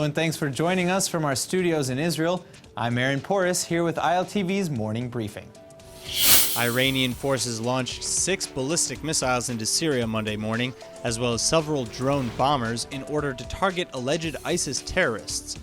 and thanks for joining us from our studios in Israel. I'm Aaron Porras, here with ILTV's Morning Briefing. Iranian forces launched 6 ballistic missiles into Syria Monday morning, as well as several drone bombers, in order to target alleged ISIS terrorists.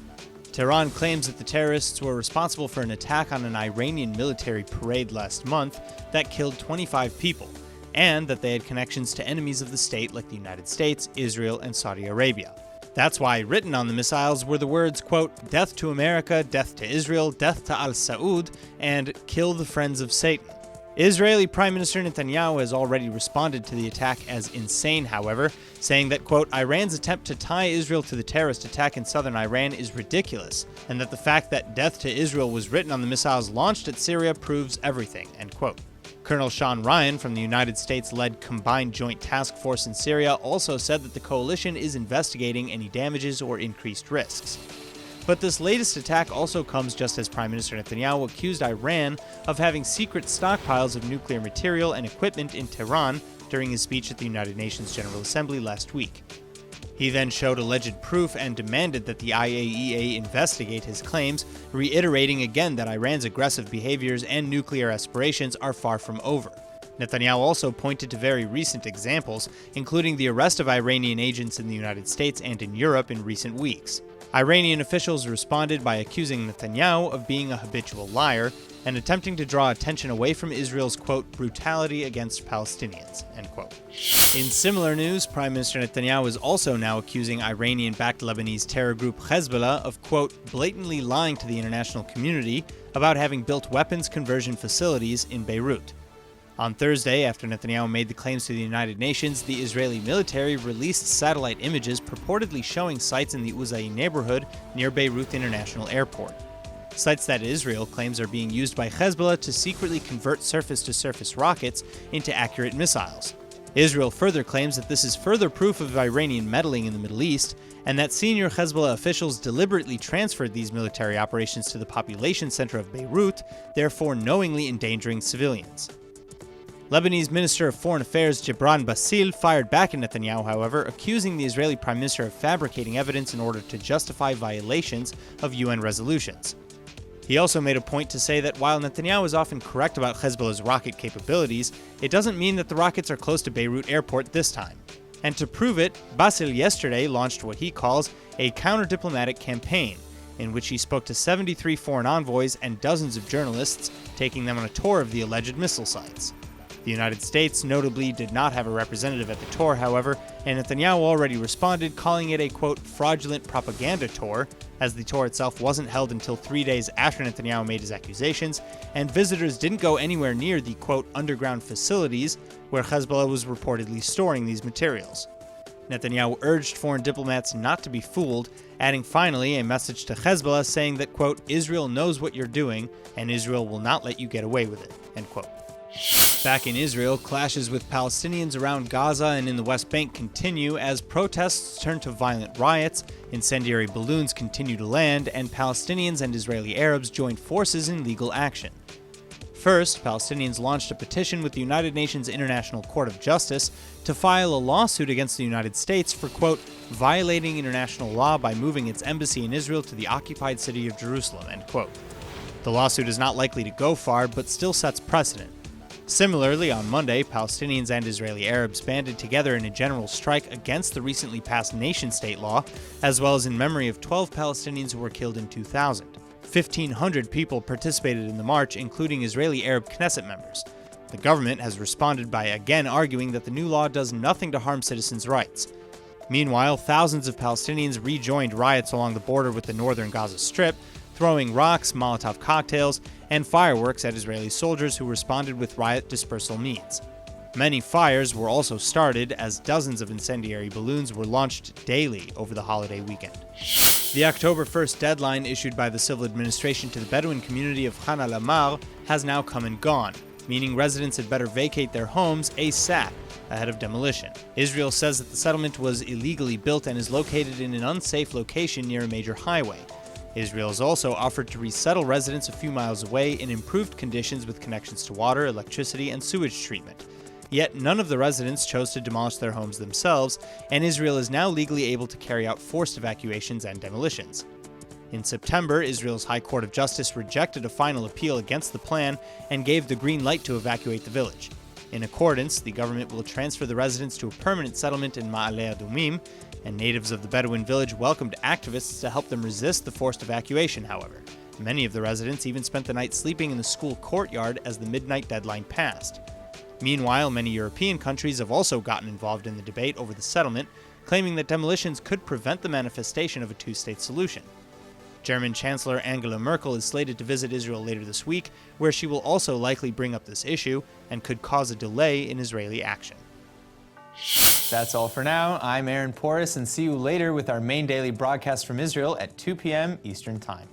Tehran claims that the terrorists were responsible for an attack on an Iranian military parade last month that killed 25 people, and that they had connections to enemies of the state like the United States, Israel, and Saudi Arabia. That's why written on the missiles were the words, quote, "Death to America, death to Israel, death to al-Saud, and kill the friends of Satan." Israeli Prime Minister Netanyahu has already responded to the attack as insane, however, saying that, quote, "Iran's attempt to tie Israel to the terrorist attack in southern Iran is ridiculous, and that the fact that death to Israel was written on the missiles launched at Syria proves everything," end quote. Colonel Sean Ryan from the United States-led Combined Joint Task Force in Syria also said that the coalition is investigating any damages or increased risks. But this latest attack also comes just as Prime Minister Netanyahu accused Iran of having secret stockpiles of nuclear material and equipment in Tehran during his speech at the United Nations General Assembly last week. He then showed alleged proof and demanded that the IAEA investigate his claims, reiterating again that Iran's aggressive behaviors and nuclear aspirations are far from over. Netanyahu also pointed to very recent examples, including the arrest of Iranian agents in the United States and in Europe in recent weeks. Iranian officials responded by accusing Netanyahu of being a habitual liar and attempting to draw attention away from Israel's, quote, "brutality against Palestinians," end quote. In similar news, Prime Minister Netanyahu is also now accusing Iranian-backed Lebanese terror group Hezbollah of, quote, "blatantly lying to the international community about having built weapons conversion facilities in Beirut." On Thursday, after Netanyahu made the claims to the United Nations, the Israeli military released satellite images purportedly showing sites in the Uzai neighborhood near Beirut International Airport. Sites that Israel claims are being used by Hezbollah to secretly convert surface-to-surface rockets into accurate missiles. Israel further claims that this is further proof of Iranian meddling in the Middle East, and that senior Hezbollah officials deliberately transferred these military operations to the population center of Beirut, therefore knowingly endangering civilians. Lebanese Minister of Foreign Affairs Gibran Bassil fired back at Netanyahu, however, accusing the Israeli Prime Minister of fabricating evidence in order to justify violations of UN resolutions. He also made a point to say that while Netanyahu is often correct about Hezbollah's rocket capabilities, it doesn't mean that the rockets are close to Beirut airport this time. And to prove it, Bassil yesterday launched what he calls a counter-diplomatic campaign, in which he spoke to 73 foreign envoys and dozens of journalists, taking them on a tour of the alleged missile sites. The United States notably did not have a representative at the tour, however, and Netanyahu already responded, calling it a, quote, "fraudulent propaganda tour," as the tour itself wasn't held until 3 days after Netanyahu made his accusations, and visitors didn't go anywhere near the, quote, "underground facilities" where Hezbollah was reportedly storing these materials. Netanyahu urged foreign diplomats not to be fooled, adding finally a message to Hezbollah saying that, quote, "Israel knows what you're doing, and Israel will not let you get away with it," end quote. Back in Israel, clashes with Palestinians around Gaza and in the West Bank continue as protests turn to violent riots, incendiary balloons continue to land, and Palestinians and Israeli Arabs join forces in legal action. First, Palestinians launched a petition with the United Nations International Court of Justice to file a lawsuit against the United States for, quote, "violating international law by moving its embassy in Israel to the occupied city of Jerusalem," end quote. The lawsuit is not likely to go far, but still sets precedent. Similarly, on Monday, Palestinians and Israeli Arabs banded together in a general strike against the recently passed nation-state law, as well as in memory of 12 Palestinians who were killed in 2000. 1,500 people participated in the march, including Israeli Arab Knesset members. The government has responded by again arguing that the new law does nothing to harm citizens' rights. Meanwhile, thousands of Palestinians rejoined riots along the border with the northern Gaza Strip, throwing rocks, Molotov cocktails, and fireworks at Israeli soldiers who responded with riot dispersal means. Many fires were also started as dozens of incendiary balloons were launched daily over the holiday weekend. The October 1st deadline issued by the civil administration to the Bedouin community of Khan al-AHMAR has now come and gone, meaning residents had better vacate their homes ASAP ahead of demolition. Israel says that the settlement was illegally built and is located in an unsafe location near a major highway. Israel has also offered to resettle residents a few miles away in improved conditions with connections to water, electricity, and sewage treatment. Yet none of the residents chose to demolish their homes themselves, and Israel is now legally able to carry out forced evacuations and demolitions. In September, Israel's High Court of Justice rejected a final appeal against the plan and gave the green light to evacuate the village. In accordance, the government will transfer the residents to a permanent settlement in Ma'ale Adumim, and natives of the Bedouin village welcomed activists to help them resist the forced evacuation, however. Many of the residents even spent the night sleeping in the school courtyard as the midnight deadline passed. Meanwhile, many European countries have also gotten involved in the debate over the settlement, claiming that demolitions could prevent the manifestation of a two-state solution. German Chancellor Angela Merkel is slated to visit Israel later this week, where she will also likely bring up this issue and could cause a delay in Israeli action. That's all for now. I'm Aaron Porras, and see you later with our main daily broadcast from Israel at 2 p.m. Eastern Time.